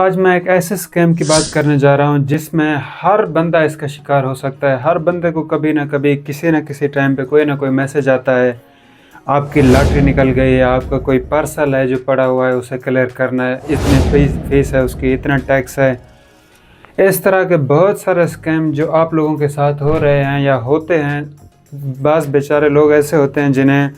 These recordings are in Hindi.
आज मैं एक ऐसे स्कैम की बात करने जा रहा हूं जिसमें हर बंदा इसका शिकार हो सकता है। हर बंदे को कभी ना कभी किसी न किसी टाइम पे कोई ना कोई मैसेज आता है, आपकी लॉटरी निकल गई है, आपका कोई पार्सल है जो पड़ा हुआ है उसे क्लियर करना है, इतनी फीस है उसकी, इतना टैक्स है। इस तरह के बहुत सारे स्कैम जो आप लोगों के साथ हो रहे हैं या होते हैं। बाज़ बेचारे लोग ऐसे होते हैं जिन्हें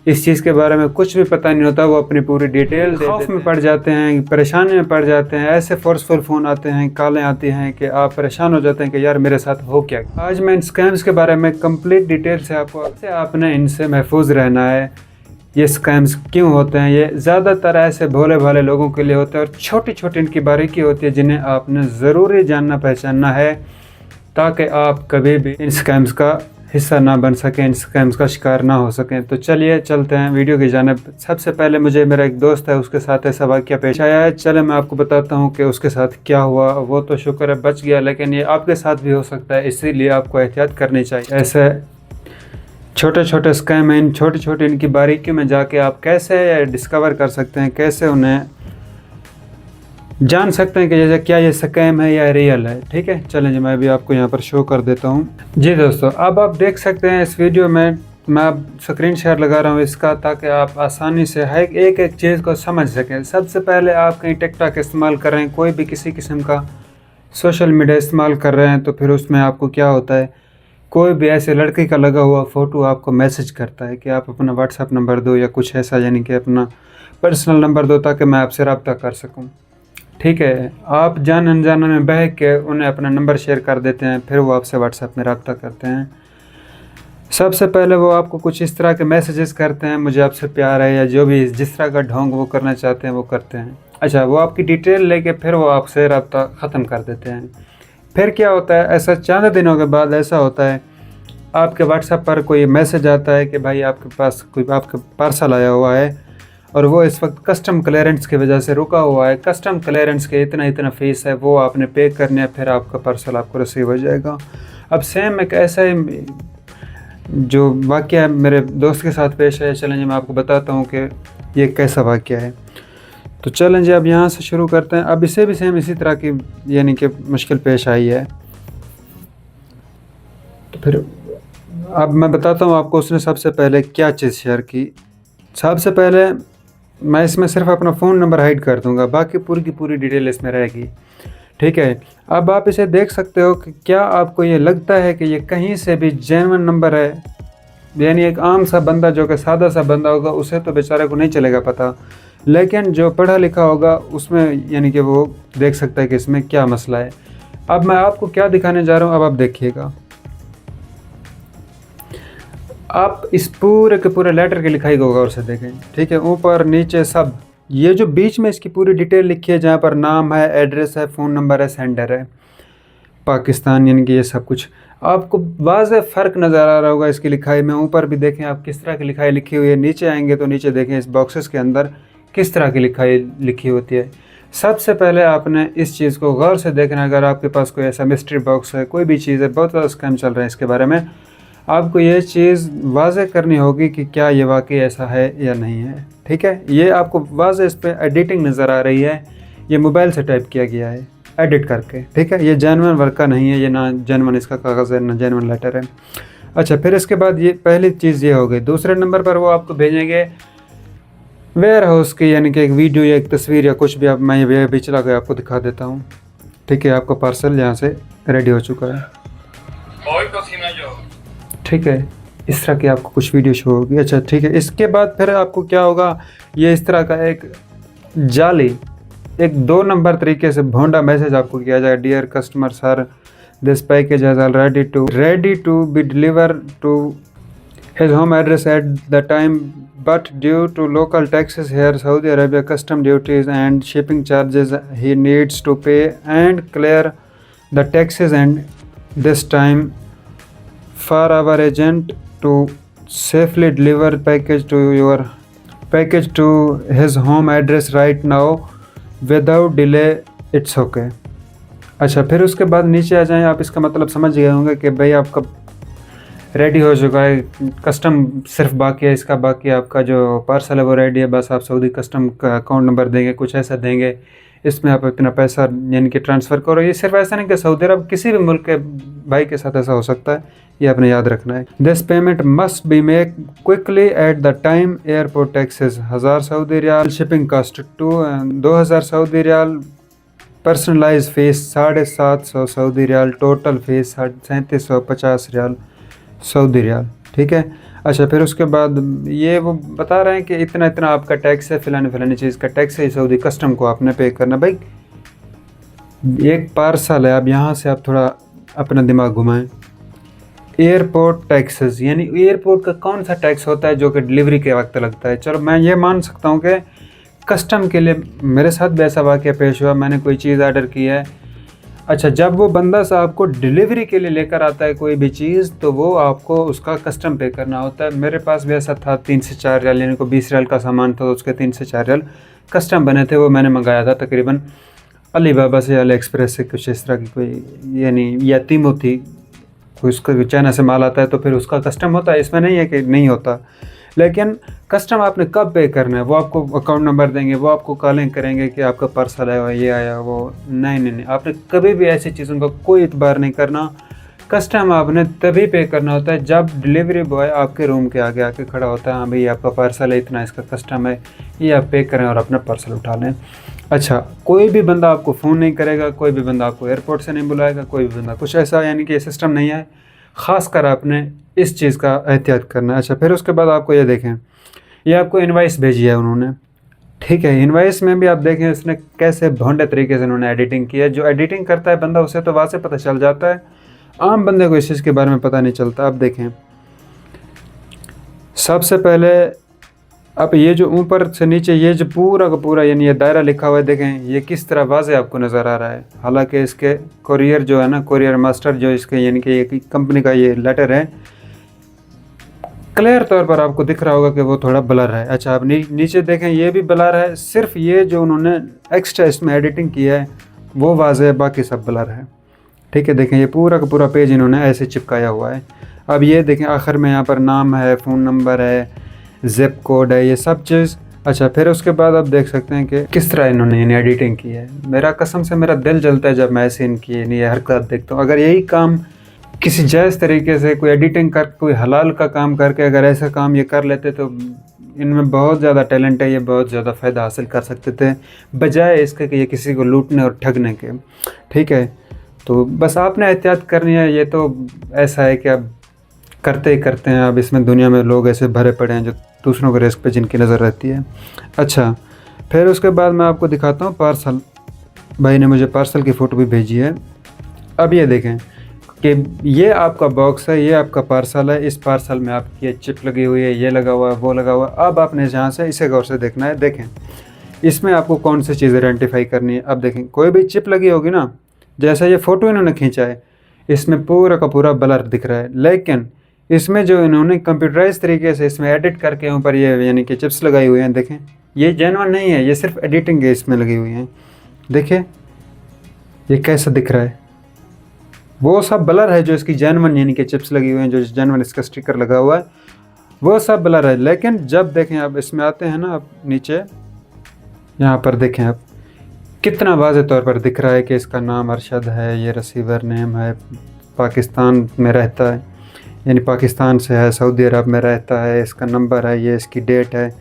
इस चीज़ के बारे में कुछ भी पता नहीं होता, वो अपनी पूरी डिटेल खौफ में पड़ जाते हैं, परेशानी में पड़ जाते हैं। ऐसे फोर्सफुल फ़ोन आते हैं, कॉलें आती हैं कि आप परेशान हो जाते हैं कि यार मेरे साथ हो क्या। आज मैं इन स्कैम्स के बारे में कंप्लीट डिटेल से आपने इनसे महफूज रहना है। ये स्कैम्स क्यों होते हैं, ये ज़्यादातर ऐसे भोले भाले लोगों के लिए होते हैं और छोटी छोटी इनकी बारीकी होती है जिन्हें आपने ज़रूरी जानना पहचानना है ताकि आप कभी भी इन स्कैम्स का हिस्सा ना बन सकें, इन स्कैम्स का शिकार ना हो सकें। तो चलिए चलते हैं वीडियो की जानिब। सबसे पहले मुझे मेरा एक दोस्त है, उसके साथ ऐसा वाक़या पेश आया है। चले मैं आपको बताता हूँ कि उसके साथ क्या हुआ। वो तो शुक्र है बच गया, लेकिन ये आपके साथ भी हो सकता है, इसीलिए आपको एहतियात करनी चाहिए। ऐसे छोटे छोटे स्कैम हैं, इन छोटी छोटी इनकी बारीकियों में जाके आप कैसे डिस्कवर कर सकते हैं, कैसे उन्हें जान सकते हैं कि जैसे क्या ये स्कैम है या रियल है। ठीक है, चलें जी मैं भी आपको यहाँ पर शो कर देता हूँ। जी दोस्तों, अब आप देख सकते हैं इस वीडियो में मैं अब स्क्रीन शेयर लगा रहा हूँ इसका, ताकि आप आसानी से हर एक एक चीज़ को समझ सकें। सबसे पहले आप कहीं टिकटॉक इस्तेमाल कर रहे हैं, कोई भी किसी किस्म का सोशल मीडिया इस्तेमाल कर रहे हैं, तो फिर उसमें आपको क्या होता है, कोई भी ऐसे लड़के का लगा हुआ फ़ोटो आपको मैसेज करता है कि आप अपना व्हाट्सएप नंबर दो या कुछ ऐसा, यानी कि अपना पर्सनल नंबर दो ताकि मैं आपसे रब्ता कर सकूँ। ठीक है, आप जान अनजाने में बहक के उन्हें अपना नंबर शेयर कर देते हैं, फिर वो आपसे व्हाट्सएप में रब्ता करते हैं। सबसे पहले वो आपको कुछ इस तरह के मैसेजेस करते हैं, मुझे आपसे प्यार है, या जो भी जिस तरह का ढोंग वो करना चाहते हैं वो करते हैं। अच्छा, वो आपकी डिटेल लेके फिर वो आपसे रब्ता ख़त्म कर देते हैं। फिर क्या होता है, ऐसा चंद दिनों के बाद ऐसा होता है, आपके व्हाट्सएप पर कोई मैसेज आता है कि भाई आपके पास कोई आपका पार्सल आया हुआ है और वो इस वक्त कस्टम क्लियरेंस की वजह से रुका हुआ है। कस्टम क्लियरेंस के इतना फ़ीस है, वो आपने पे करने है, फिर आपका पार्सल आपको रिसीव हो जाएगा। अब सेम एक ऐसा ही जो वाक़या मेरे दोस्त के साथ पेश आया, चलें जी मैं आपको बताता हूँ कि ये कैसा वाक़या है। तो चलें जी अब यहाँ से शुरू करते हैं। अब इसे भी सेम इसी तरह की यानी कि मुश्किल पेश आई है। तो फिर अब मैं बताता हूँ आपको उसने सबसे पहले क्या चीज़ शेयर की। सबसे पहले मैं इसमें सिर्फ अपना फ़ोन नंबर हाइड कर दूंगा, बाकी पूरी की पूरी डिटेल इसमें रहेगी। ठीक है, अब आप इसे देख सकते हो कि क्या आपको ये लगता है कि ये कहीं से भी जेन्युइन नंबर है, यानी एक आम सा बंदा जो कि सादा सा बंदा होगा उसे तो बेचारे को नहीं चलेगा पता, लेकिन जो पढ़ा लिखा होगा उसमें यानी कि वो देख सकता है कि इसमें क्या मसला है। अब मैं आपको क्या दिखाने जा रहा हूँ, अब आप देखिएगा। आप इस पूरे के पूरे लेटर की लिखाई को गौर से देखें। ठीक है, ऊपर नीचे सब, ये जो बीच में इसकी पूरी डिटेल लिखी है, जहाँ पर नाम है, एड्रेस है, फ़ोन नंबर है, सेंडर है, पाकिस्तान, यानी कि ये सब कुछ आपको वाज़ेह फ़र्क नज़र आ रहा होगा इसकी लिखाई में। ऊपर भी देखें आप किस तरह की लिखाई लिखी हुई है, नीचे आएंगे तो नीचे देखें इस बॉक्सेस के अंदर किस तरह की लिखाई लिखी होती है। सबसे पहले आपने इस चीज़ को गौर से देखना। अगर आपके पास कोई ऐसा मिस्ट्री बॉक्स है, कोई भी चीज़ है, बहुत ज़्यादा स्कैम चल रहे हैं इसके बारे में, आपको ये चीज़ वाज़े करनी होगी कि क्या ये वाकई ऐसा है या नहीं है। ठीक है, ये आपको वाज़े इस पर एडिटिंग नज़र आ रही है, ये मोबाइल से टाइप किया गया है एडिट करके। ठीक है, ये जेन्युइन वर्क का नहीं है, ये ना जेन्युइन इसका कागज़ है, ना जेन्युइन लेटर है। अच्छा, फिर इसके बाद ये पहली चीज़ ये हो गई। दूसरे नंबर पर वो आपको भेजेंगे वेयर हाउस की, यानी कि एक वीडियो या एक तस्वीर या कुछ भी। आप मैं ये भी चला के आपको दिखा देता हूँ। ठीक है, आपका पार्सल यहाँ से रेडी हो चुका है। ठीक है, इस तरह की आपको कुछ वीडियो शो होगी। अच्छा ठीक है, इसके बाद फिर आपको क्या होगा, ये इस तरह का एक जाली, एक 2 नंबर तरीके से भोंडा मैसेज आपको किया जाएगा। Dear customer sir, this package has already ready to be deliver to his home address at the time, but due to local taxes here Saudi Arabia custom duties and shipping charges he needs to pay and clear the taxes and this time for our agent to safely deliver package to his home address right now without delay, it's okay। अच्छा, फिर उसके बाद नीचे आ जाएं। आप इसका मतलब समझ गए होंगे कि भाई आपका रेडी हो चुका है, कस्टम सिर्फ बाकी है, इसका बाकी आपका जो पार्सल है वो रेडी है, बस आप सऊदी कस्टम का अकाउंट नंबर देंगे, कुछ ऐसा देंगे इसमें आप इतना पैसा यानी कि ट्रांसफ़र करो। ये सिर्फ ऐसा नहीं कि सऊदी अरब, किसी भी मुल्क के भाई के साथ ऐसा हो सकता है, ये आपने याद रखना है। This payment must be make quickly at the time airport taxes 1000 Saudi riyal, shipping cost 2000 Saudi riyal, personalise fees 750 Saudi riyal, total fees 3750 riyal Saudi riyal, ठीक है। अच्छा, फिर उसके बाद ये वो बता रहे हैं कि इतना इतना आपका टैक्स है, फ़लानी चीज़ का टैक्स है, सऊदी कस्टम को आपने पे करना। भाई एक पार्सल है, अब यहाँ से आप थोड़ा अपना दिमाग घुमाएं। एयरपोर्ट टैक्सेस यानी एयरपोर्ट का कौन सा टैक्स होता है जो कि डिलीवरी के वक्त लगता है। चलो मैं ये मान सकता हूँ कि कस्टम के लिए मेरे साथ भी ऐसा वाक़या पेश हुआ, मैंने कोई चीज़ ऑर्डर की है। अच्छा, जब वो बंदा साहब को डिलीवरी के लिए लेकर आता है कोई भी चीज़, तो वो आपको उसका कस्टम पे करना होता है। मेरे पास भी ऐसा था, 3 से 4 रियाल यानी को 20 रियाल का सामान था, तो उसके 3 से 4 रियाल कस्टम बने थे। वो मैंने मंगाया था तकरीबन अली बाबा से, अली एक्सप्रेस से, कुछ इस तरह की कोई यानी या तीमो थी कोई, उसका चाइना से माल आता है तो फिर उसका कस्टम होता है। इसमें नहीं है कि नहीं होता, लेकिन कस्टम आपने कब पे करना है, वो आपको अकाउंट नंबर देंगे, वो आपको कॉलिंग करेंगे कि आपका पार्सल आया, ये आया वो। नहीं, आपने कभी भी ऐसी चीज़ों का कोई इतबार नहीं करना। कस्टम आपने तभी पे करना होता है जब डिलीवरी बॉय आपके रूम के आगे आके खड़ा होता है, हाँ भाई आपका पार्सल है, इतना इसका कस्टम है, ये आप पे करें और अपना पार्सल उठा लें। अच्छा, कोई भी बंदा आपको फ़ोन नहीं करेगा, कोई भी बंदा आपको एयरपोर्ट से नहीं बुलाएगा, कोई भी बंदा कुछ ऐसा यानी कि सिस्टम नहीं है। ख़ास कर आपने इस चीज़ का एहतियात करना है। अच्छा, फिर उसके बाद आपको ये देखें, ये आपको इनवाइस भेजी है उन्होंने, ठीक है। इनवाइस में भी आप देखें इसने कैसे भोंडे तरीके से उन्होंने एडिटिंग की है। जो एडिटिंग करता है बंदा, उसे तो वहाँ से पता चल जाता है, आम बंदे को इस चीज़ के बारे में पता नहीं चलता। आप देखें, सबसे पहले अब ये जो ऊपर से नीचे ये जो पूरा का पूरा यानी ये दायरा लिखा हुआ है, देखें ये किस तरह वाज़े आपको नज़र आ रहा है। हालांकि इसके कोरियर जो है ना, कोरियर मास्टर जो इसके यानी कि ये कंपनी का ये लेटर है, क्लियर तौर पर आपको दिख रहा होगा कि वो थोड़ा ब्लर है। अच्छा, अब नीचे देखें, ये भी ब्लर है, सिर्फ ये जो उन्होंने एक्स्ट्रा इसमें एडिटिंग की है वो वाज़े है, बाकी सब ब्लर है, ठीक है। देखें ये पूरा का पूरा पेज इन्होंने ऐसे चिपकाया हुआ है। अब ये देखें आखिर में यहाँ पर नाम है, फ़ोन नंबर है, ज़िप कोड है, ये सब चीज़। अच्छा, फिर उसके बाद आप देख सकते हैं कि किस तरह इन्होंने यानी एडिटिंग की है। मेरा कसम से मेरा दिल जलता है जब मैं ऐसे इनकी यानी हरकत देखता हूँ। अगर यही काम किसी जायज़ तरीके से कोई एडिटिंग कर, कोई हलाल का काम करके अगर ऐसा काम ये कर लेते तो इनमें बहुत ज़्यादा टैलेंट है, ये बहुत ज़्यादा फ़ायदा हासिल कर सकते थे, बजाय इसके कि ये किसी को लूटने और ठगने के, ठीक है। तो बस आपने एहतियात करनी है। ये तो ऐसा है कि अब करते ही करते हैं, अब इसमें दुनिया में लोग ऐसे भरे पड़े हैं जो दूसरों के रिस्क पे जिनकी नज़र रहती है। अच्छा, फिर उसके बाद मैं आपको दिखाता हूँ पार्सल। भाई ने मुझे पार्सल की फ़ोटो भी भेजी है। अब ये देखें कि ये आपका बॉक्स है, ये आपका पार्सल है। इस पार्सल में आपकी ये चिप लगी हुई है, ये लगा हुआ है, वो लगा हुआ है। अब आपने जहाँ से इसे गौर से देखना है। देखें इसमें आपको कौन सी चीज़ आइडेंटिफाई करनी है। अब देखें कोई भी चिप लगी होगी ना, जैसा ये फ़ोटो इन्होंने खींचा है, इसमें पूरा का पूरा ब्लर दिख रहा है, लेकिन इसमें जो इन्होंने कंप्यूटराइज तरीके से इसमें एडिट करके ऊपर ये यानी कि चिप्स लगाई हुई हैं, देखें ये जेन्युइन नहीं है, ये सिर्फ एडिटिंग है इसमें लगी हुई हैं। देखिए ये कैसा दिख रहा है, वो सब ब्लर है जो इसकी जेन्युइन यानी कि चिप्स लगी हुई हैं, जो जेन्युइन इसका स्टिकर लगा हुआ है वो सब ब्लर है। लेकिन जब देखें आप इसमें आते हैं ना, आप नीचे यहाँ पर देखें आप कितना वाज़े तौर पर दिख रहा है कि इसका नाम अरशद है, ये रिसीवर नेम है, पाकिस्तान में रहता है यानी पाकिस्तान से है, सऊदी अरब में रहता है, इसका नंबर है, ये इसकी डेट है।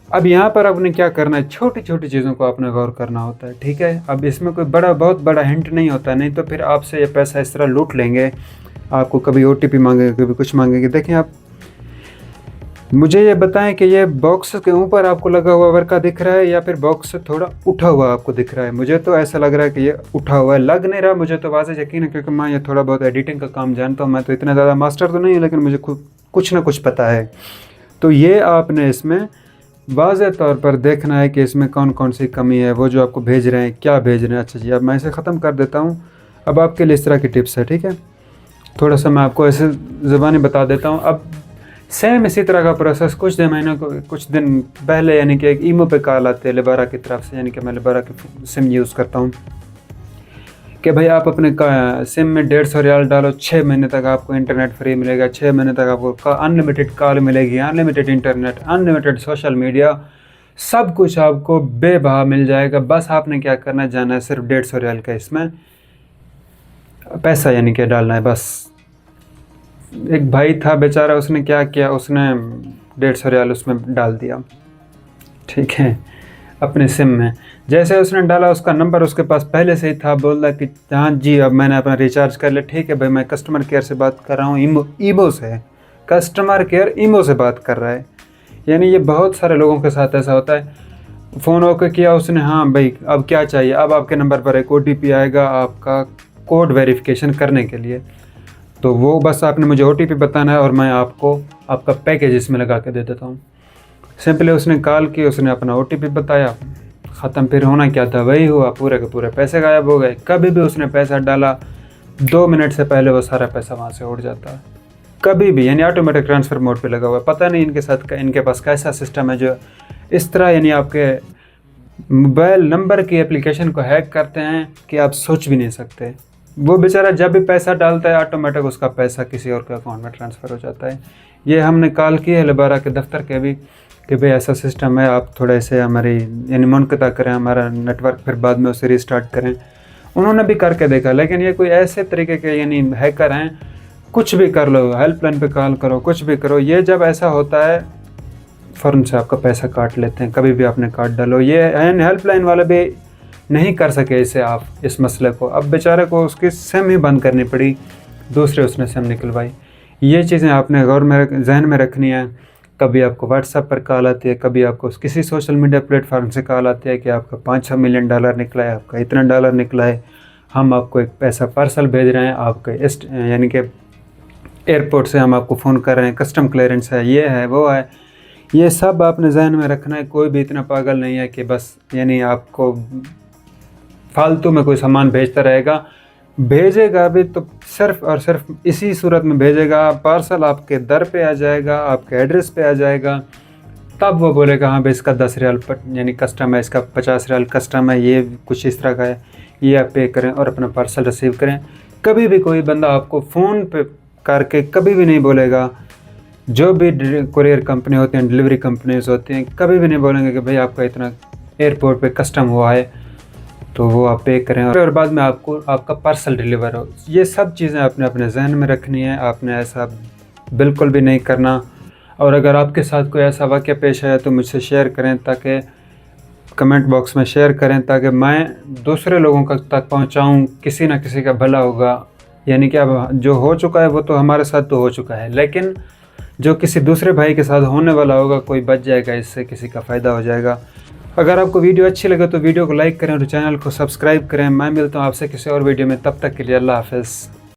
अब यहाँ पर आपने क्या करना है, छोटी छोटी चीज़ों को आपने गौर करना होता है, ठीक है। अब इसमें कोई बहुत बड़ा हिंट नहीं होता, नहीं तो फिर आपसे ये पैसा इस तरह लूट लेंगे, आपको कभी OTP मांगेंगे, कभी कुछ मांगेंगे। देखें आप मुझे ये बताएं कि ये बॉक्स के ऊपर आपको लगा हुआ वर्का दिख रहा है या फिर बॉक्स से थोड़ा उठा हुआ आपको दिख रहा है। मुझे तो ऐसा लग रहा है कि ये उठा हुआ है, लग नहीं रहा मुझे तो वाज़े यकीन है, क्योंकि मैं ये थोड़ा बहुत एडिटिंग का काम जानता हूँ। मैं तो इतना ज़्यादा मास्टर तो नहीं है, लेकिन मुझे कुछ ना कुछ पता है। तो ये आपने इसमें वाज़े तौर पर देखना है कि इसमें कौन कौन सी कमी है, वो जो आपको भेज रहे हैं क्या भेज रहे हैं। अच्छा जी, अब मैं इसे ख़त्म कर देता हूँ। अब आपके लिए इस तरह की टिप्स है, ठीक है। थोड़ा सा मैं आपको ऐसे ज़बानी बता देता हूँ। अब सेम इसी तरह का प्रोसेस कुछ दिन पहले यानी कि एक ईमो पे कॉल आते हैं लिबारा की तरफ से, यानी कि मैं लिबारा की सिम यूज़ करता हूँ, कि भाई आप अपने सिम में 150 रियाल डालो, 6 महीने तक आपको इंटरनेट फ्री मिलेगा, 6 महीने तक आपको अनलिमिटेड कॉल मिलेगी, unlimited internet, unlimited social media, सब कुछ आपको बेबहा मिल जाएगा। बस आपने क्या करना है, जाना है, सिर्फ 150 रियाल का इसमें पैसा यानी कि डालना है बस। एक भाई था बेचारा, उसने क्या किया, उसने 150 रियाल उसमें डाल दिया, ठीक है, अपने सिम में। जैसे उसने डाला, उसका नंबर उसके पास पहले से ही था, बोल रहा कि हाँ जी अब मैंने अपना रिचार्ज कर लिया। ठीक है भाई, मैं कस्टमर केयर से बात कर रहा हूँ, ईमो से, कस्टमर केयर ईमो से बात कर रहा है। यानी ये बहुत सारे लोगों के साथ ऐसा होता है। फ़ोन ओके किया उसने, हाँ भाई अब क्या चाहिए, अब आपके नंबर पर एक OTP आएगा आपका कोड वेरिफिकेशन करने के लिए, तो वो बस आपने मुझे OTP बताना है और मैं आपको आपका पैकेज इसमें लगा के दे देता हूँ। सिंपली उसने कॉल की, उसने अपना OTP बताया, ख़त्म। फिर होना क्या था, वही हुआ, पूरे के पूरे पैसे गायब हो गए। कभी भी उसने पैसा डाला 2 मिनट से पहले वो सारा पैसा वहाँ से उड़ जाता है, कभी भी। यानी ऑटोमेटिक ट्रांसफ़र मोड पे लगा हुआ है। पता नहीं इनके साथ इनके पास कैसा सिस्टम है जो इस तरह यानी आपके मोबाइल नंबर की एप्लीकेशन को हैक करते हैं कि आप सोच भी नहीं सकते। वो बेचारा जब भी पैसा डालता है ऑटोमेटिक उसका पैसा किसी और के अकाउंट में ट्रांसफ़र हो जाता है। ये हमने कॉल की है लबारा के दफ्तर के भी कि भाई ऐसा सिस्टम है, आप थोड़े से हमारी यानी मुनक़ता करें हमारा नेटवर्क, फिर बाद में उसे रिस्टार्ट करें। उन्होंने भी करके देखा, लेकिन ये कोई ऐसे तरीके के यानी हैकर हैं, कुछ भी कर लो, हेल्पलाइन पे कॉल करो, कुछ भी करो, ये जब ऐसा होता है फ़ौरन से आपका पैसा काट लेते हैं, कभी भी आपने काट डालो। ये हेल्पलाइन वाले भी नहीं कर सके इसे आप इस मसले को। अब बेचारे को उसकी सिम ही बंद करनी पड़ी, दूसरे उसने सिम निकलवाई। ये चीज़ें आपने गौर में जहन में रखनी है। कभी आपको व्हाट्सएप पर कॉल आती है, कभी आपको किसी सोशल मीडिया प्लेटफॉर्म से कॉल आती है कि आपका 5-6 मिलियन डॉलर निकला है, आपका इतना डॉलर निकला है, हम आपको एक पैसा पार्सल भेज रहे हैं, आपके यानी कि एयरपोर्ट से हम आपको फ़ोन कर रहे हैं, कस्टम क्लियरेंस है, ये है वो है। ये सब आपने जहन में रखना है। कोई भी इतना पागल नहीं है कि बस यानी आपको फालतू में कोई सामान भेजता रहेगा। भेजेगा भी तो सिर्फ़ और सिर्फ इसी सूरत में भेजेगा, पार्सल आपके दर पे आ जाएगा, आपके एड्रेस पे आ जाएगा, तब वो बोलेगा हाँ भाई इसका 10 रियाल यानी कस्टम है, इसका 50 रियाल कस्टम है, ये कुछ इस तरह का है, ये आप पे करें और अपना पार्सल रिसीव करें। कभी भी कोई बंदा आपको फ़ोन पे करके कभी भी नहीं बोलेगा, जो भी कुरियर कंपनी होती हैं, डिलीवरी कंपनीज होती हैं, कभी भी नहीं बोलेंगे कि भाई आपका इतना एयरपोर्ट पे कस्टम हुआ है तो वो आप पे करें और बाद में आपको आपका पार्सल डिलीवर हो। ये सब चीज़ें आपने अपने जहन में रखनी है, आपने ऐसा बिल्कुल भी नहीं करना। और अगर आपके साथ कोई ऐसा वाक़या पेश आया तो मुझसे शेयर करें, ताकि कमेंट बॉक्स में शेयर करें, ताकि मैं दूसरे लोगों तक पहुंचाऊं, किसी ना किसी का भला होगा। यानी कि अब जो हो चुका है वो तो हमारे साथ तो हो चुका है, लेकिन जो किसी दूसरे भाई के साथ होने वाला होगा, कोई बच जाएगा इससे, किसी का फ़ायदा हो जाएगा। अगर आपको वीडियो अच्छी लगे तो वीडियो को लाइक करें और चैनल को सब्सक्राइब करें। मैं मिलता हूँ आपसे किसी और वीडियो में, तब तक के लिए अल्लाह हाफ़िज़।